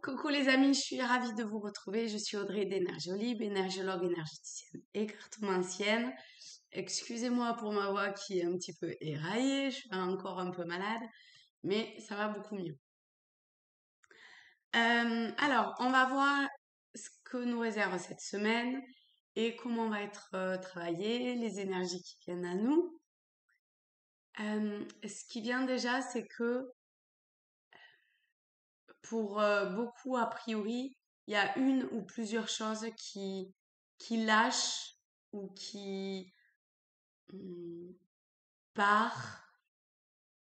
Coucou les amis, je suis ravie de vous retrouver. Je suis Audrey d'Énergiolib, énergiologue, énergéticienne et cartomancienne. Excusez-moi pour ma voix qui est un petit peu éraillée, je suis encore un peu malade, mais ça va beaucoup mieux. Alors, on va voir ce que nous réserve cette semaine et comment on va être travaillé, les énergies qui viennent à nous. Ce qui vient déjà, c'est que pour beaucoup, a priori, il y a une ou plusieurs choses qui lâchent ou qui hum, part,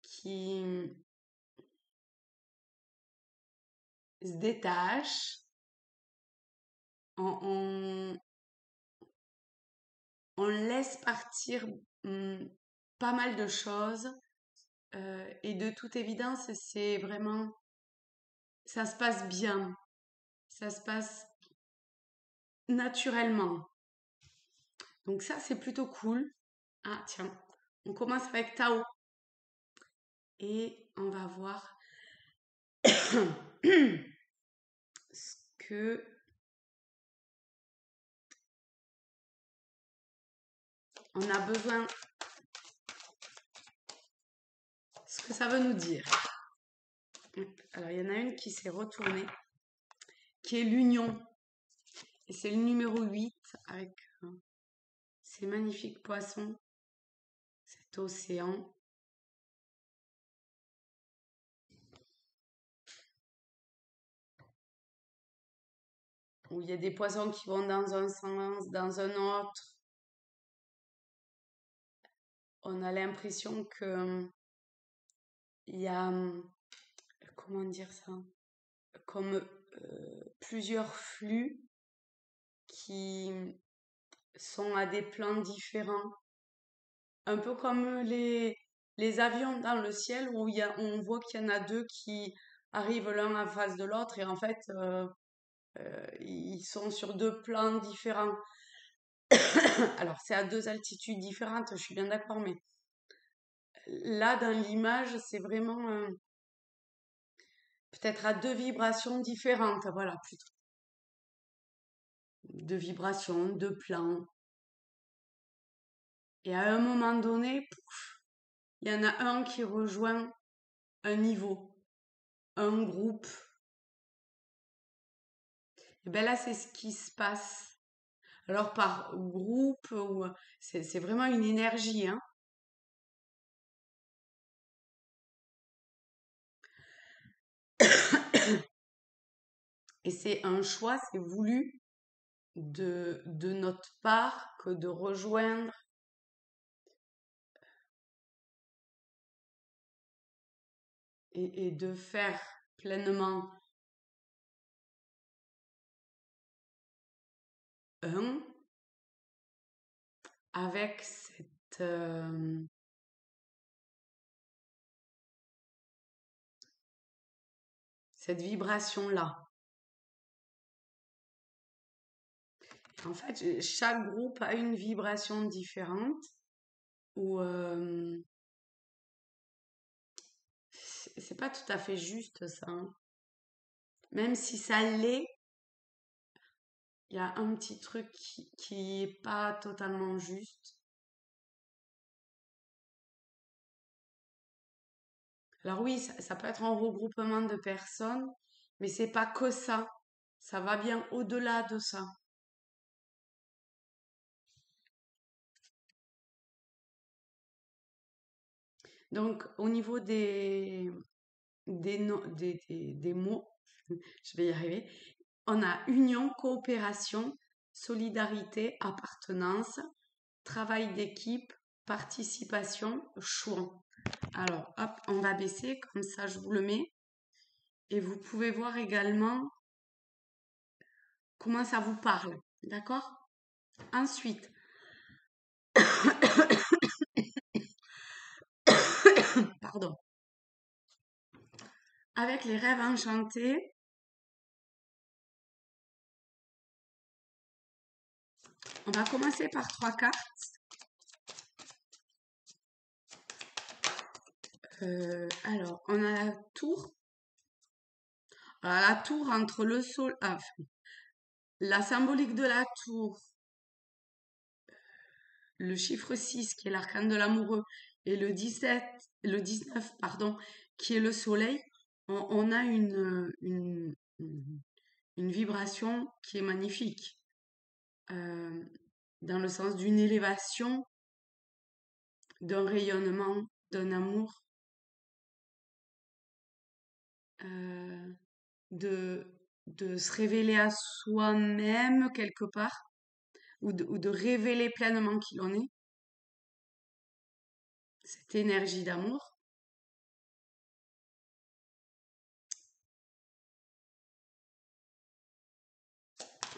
qui se détachent. On, on laisse partir pas mal de choses. Et de toute évidence, c'est vraiment, ça se passe bien, ça se passe naturellement. Donc ça, c'est plutôt cool. Ah tiens, on commence avec Tao et on va voir ce que on a besoin, ce que ça veut nous dire. Alors, il y en a une qui s'est retournée, qui est l'union. Et c'est le numéro 8 avec ces magnifiques poissons, cet océan. Où il y a des poissons qui vont dans un sens, dans un autre. On a l'impression que il y a, comment dire ça, comme plusieurs flux qui sont à des plans différents. Un peu comme les avions dans le ciel où on voit qu'il y en a deux qui arrivent l'un en face de l'autre et en fait ils sont sur deux plans différents. Alors c'est à deux altitudes différentes, je suis bien d'accord, mais là dans l'image c'est vraiment peut-être à deux vibrations différentes, voilà, plutôt. Deux vibrations, deux plans. Et à un moment donné, pouf, il y en a un qui rejoint un niveau, un groupe. Et bien là, c'est ce qui se passe. Alors par groupe, ou c'est vraiment une énergie, hein. Et c'est un choix, c'est voulu de notre part que de rejoindre et de faire pleinement un avec cette vibration-là. En fait, chaque groupe a une vibration différente ou c'est pas tout à fait juste ça, hein. Même si ça l'est, il y a un petit truc qui est pas totalement juste. Alors oui, ça peut être un regroupement de personnes, mais c'est pas que ça. Ça va bien au-delà de ça. Donc, au niveau des mots, je vais y arriver, on a union, coopération, solidarité, appartenance, travail d'équipe, participation, choix. Alors, hop, on va baisser, comme ça je vous le mets. Et vous pouvez voir également comment ça vous parle. D'accord? Ensuite, pardon, avec les rêves enchantés, on va commencer par 3 cartes. Alors, on a la tour. Voilà, la tour entre le sol, la symbolique de la tour, le chiffre 6 qui est l'arcane de l'amoureux et le 19 pardon, qui est le soleil, on a une vibration qui est magnifique, euh, dans le sens d'une élévation, d'un rayonnement, d'un amour, euh, de, de se révéler à soi-même quelque part, ou de révéler pleinement qui l'on est, cette énergie d'amour.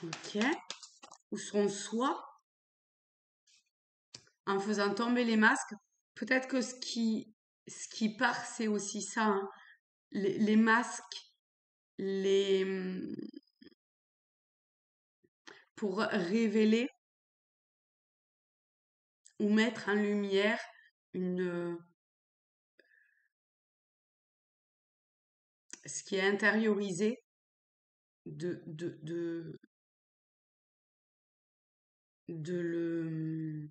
Ok. Ou son soi, en faisant tomber les masques. Peut-être que ce qui part, c'est aussi ça, hein. Les masques, les, pour révéler ou mettre en lumière une, ce qui est intériorisé de le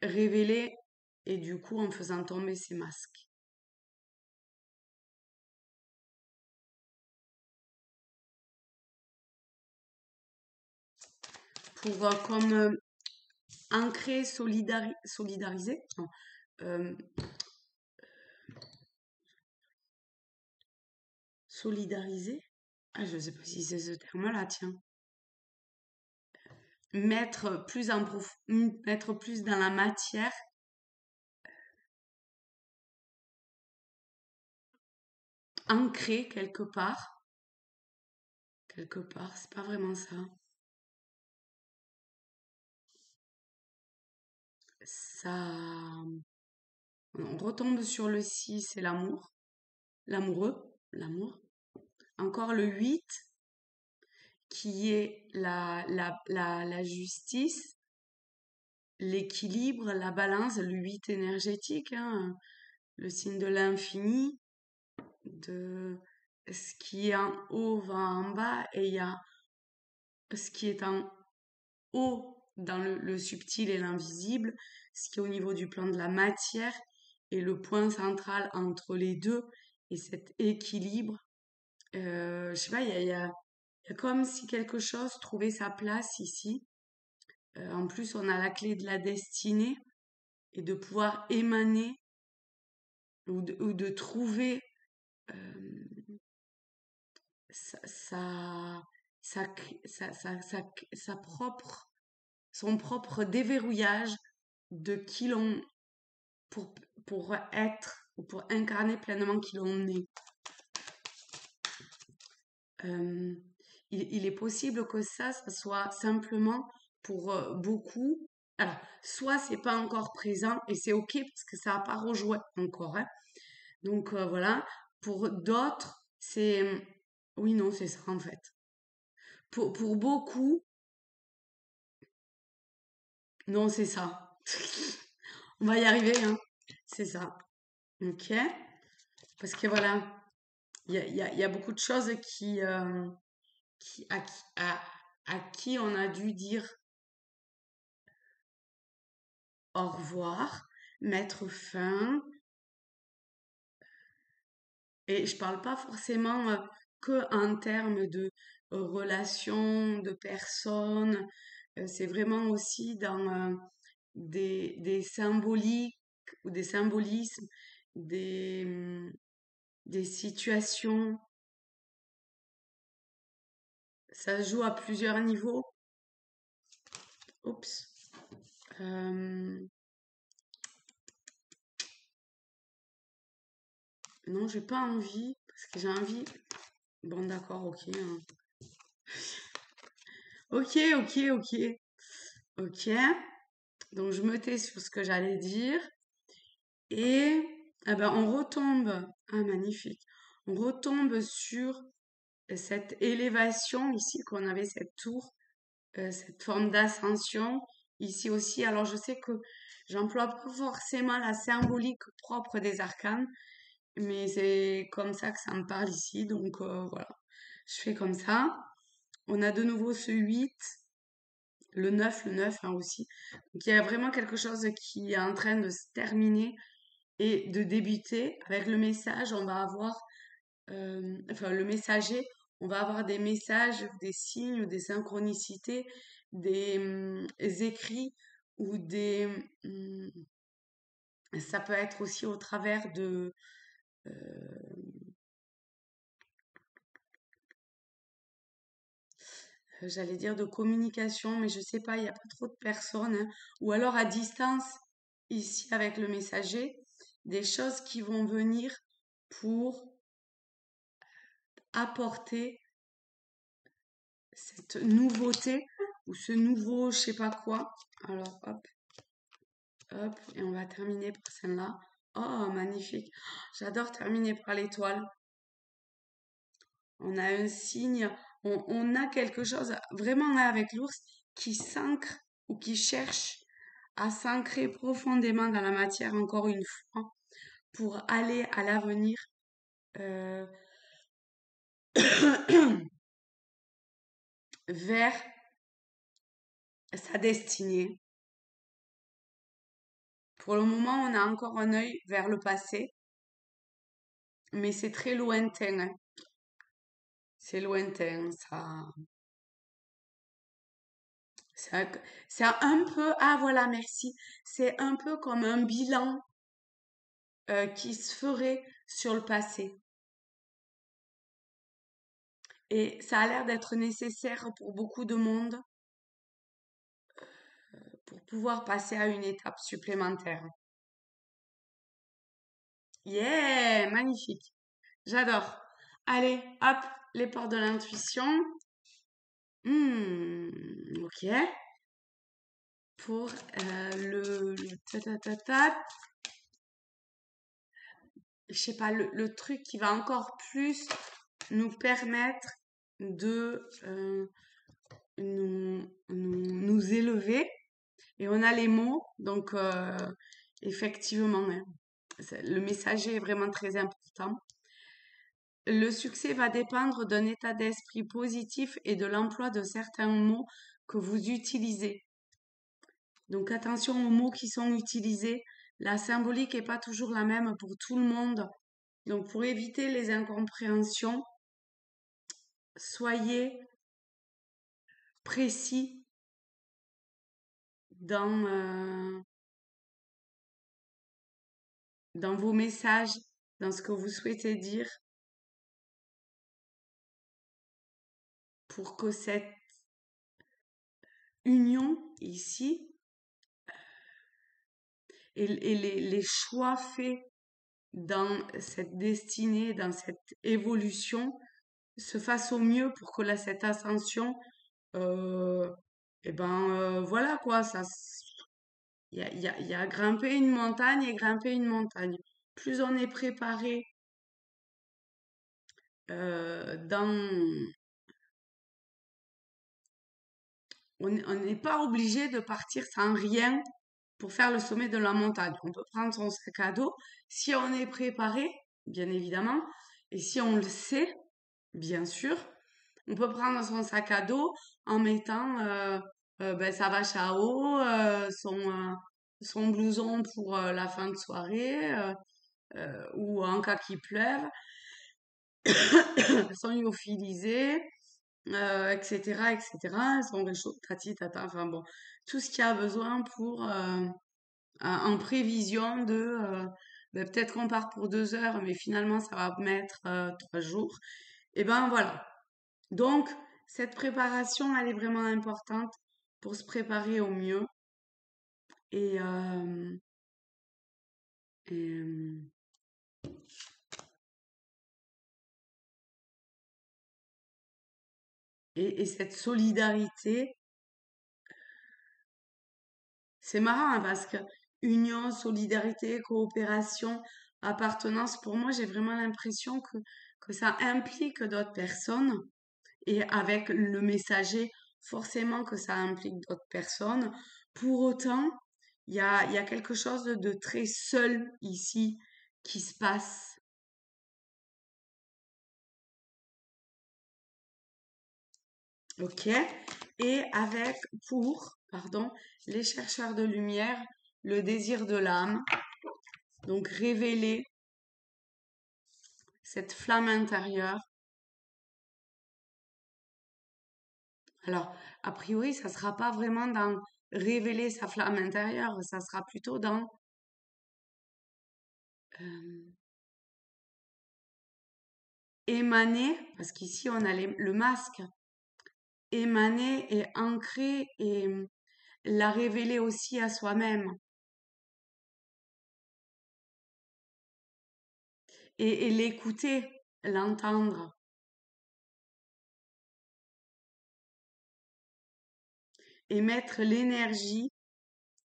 révéler et du coup en faisant tomber ces masques. Pour comme ancrer, solidariser, non, euh, solidariser, ah je sais pas si c'est ce terme-là, tiens. Mettre plus dans la matière, ancrer quelque part, c'est pas vraiment ça. Ça, on retombe sur le 6, c'est l'amour, l'amour. Encore le 8, qui est la justice, l'équilibre, la balance, le 8 énergétique, hein, le signe de l'infini, de ce qui est en haut va en bas, et il y a ce qui est en haut dans le subtil et l'invisible, ce qui est au niveau du plan de la matière, et le point central entre les deux, et cet équilibre. Je sais pas, il y a comme si quelque chose trouvait sa place ici. En plus, on a la clé de la destinée et de pouvoir émaner ou de trouver euh, sa, sa, sa propre, son propre déverrouillage de qui l'on, pour, pour être ou pour incarner pleinement qui l'on est. Euh, il est possible que ça soit simplement pour beaucoup. Alors, soit c'est pas encore présent et c'est ok parce que ça n'a pas rejoué encore, hein. Donc voilà. Pour d'autres, c'est oui, non, c'est ça en fait. Pour beaucoup, non, c'est ça. On va y arriver, hein. C'est ça. Ok. Parce que voilà, il y a beaucoup de choses qui, à qui on a dû dire au revoir, mettre fin. Et je parle pas forcément que en termes de relations, de personnes. C'est vraiment aussi dans des symboliques ou des symbolismes, des situations. Ça se joue à plusieurs niveaux. Oups. Euh, non, j'ai pas envie, parce que j'ai envie. Bon, d'accord, ok, hein. Ok, ok, ok. Ok. Donc, je me tais sur ce que j'allais dire. Et eh ben, on retombe. Ah, magnifique. On retombe sur cette élévation ici, qu'on avait cette tour, cette forme d'ascension. Ici aussi, alors je sais que j'emploie pas forcément la symbolique propre des arcanes, mais c'est comme ça que ça me parle ici, donc voilà. Je fais comme ça. On a de nouveau ce 8, le 9 hein, aussi. Donc il y a vraiment quelque chose qui est en train de se terminer et de débuter. Avec le message, on va avoir, enfin le messager, on va avoir des messages, des signes, ou des synchronicités, des écrits ou des... ça peut être aussi au travers de... euh, j'allais dire de communication, mais je sais pas, il n'y a pas trop de personnes, hein. Ou alors à distance, ici avec le messager, des choses qui vont venir pour apporter cette nouveauté ou ce nouveau je sais pas quoi. Alors hop, hop, et on va terminer par celle-là. Oh, magnifique. J'adore terminer par l'étoile. On a un signe, on a quelque chose vraiment là avec l'ours qui s'ancre ou qui cherche à s'ancrer profondément dans la matière encore une fois pour aller à l'avenir euh, vers sa destinée. Pour le moment, on a encore un œil vers le passé, mais c'est très lointain, hein. C'est lointain, ça. C'est un, c'est un peu, ah voilà, merci. C'est un peu comme un bilan qui se ferait sur le passé. Et ça a l'air d'être nécessaire pour beaucoup de monde pour pouvoir passer à une étape supplémentaire. Yeah, magnifique. J'adore. Allez, hop, les portes de l'intuition. Ok. Pour le ta ta ta ta. Je sais pas, le truc qui va encore plus nous permettre de nous élever. Et on a les mots, donc effectivement, hein, le messager est vraiment très important. Le succès va dépendre d'un état d'esprit positif et de l'emploi de certains mots que vous utilisez. Donc attention aux mots qui sont utilisés. La symbolique n'est pas toujours la même pour tout le monde. Donc pour éviter les incompréhensions, soyez précis dans, dans vos messages, dans ce que vous souhaitez dire, pour que cette union ici et les choix faits dans cette destinée, dans cette évolution, se fassent au mieux pour que là, cette ascension, euh, voilà quoi, il y a grimper une montagne et grimper une montagne. Plus on est préparé dans... On n'est pas obligé de partir sans rien pour faire le sommet de la montagne. On peut prendre son sac à dos si on est préparé, bien évidemment, et si on le sait, bien sûr. On peut prendre son sac à dos en mettant sa vache à eau, son blouson pour la fin de soirée, ou en cas qu'il pleuve, son lyophilisé, etc., etc., son réchaud, tati, tata, enfin bon, tout ce qu'il y a besoin pour, en prévision de, peut-être qu'on part pour 2 heures, mais finalement ça va mettre 3 jours. Et ben voilà. Donc, cette préparation, elle est vraiment importante pour se préparer au mieux. Et, et, euh, et cette solidarité, c'est marrant hein, parce que union, solidarité, coopération, appartenance, pour moi, j'ai vraiment l'impression que ça implique d'autres personnes. Et avec le messager, forcément que ça implique d'autres personnes. Pour autant, il y a quelque chose de très seul ici qui se passe. Ok? Et avec, pardon, les chercheurs de lumière, le désir de l'âme. Donc, révéler cette flamme intérieure. Alors, a priori, ça sera pas vraiment dans révéler sa flamme intérieure, ça sera plutôt dans euh, émaner, parce qu'ici on a le masque, émaner et ancrer et la révéler aussi à soi-même et l'écouter, l'entendre et mettre l'énergie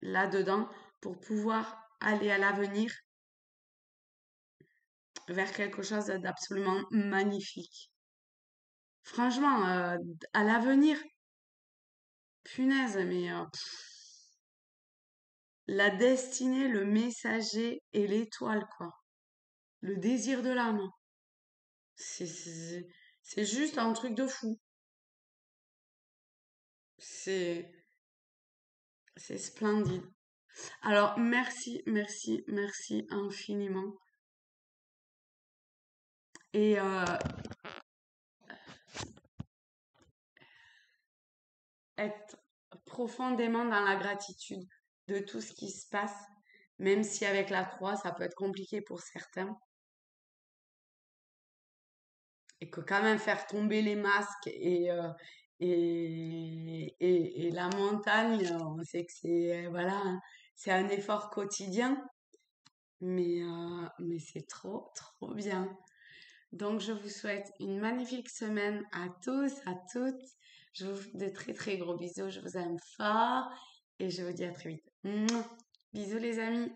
là-dedans pour pouvoir aller à l'avenir vers quelque chose d'absolument magnifique. Franchement, à l'avenir, punaise, mais la destinée, le messager et l'étoile, quoi. Le désir de l'âme. C'est, c'est, c'est juste un truc de fou. C'est, c'est splendide. Alors, merci, merci, merci infiniment. Et être profondément dans la gratitude de tout ce qui se passe, même si avec la croix, ça peut être compliqué pour certains. Et que quand même faire tomber les masques et la montagne, on sait que c'est voilà, c'est un effort quotidien, mais c'est trop, trop bien. Donc, je vous souhaite une magnifique semaine à tous, à toutes. Je vous fais de très, très gros bisous. Je vous aime fort et je vous dis à très vite. Mouah. Bisous les amis.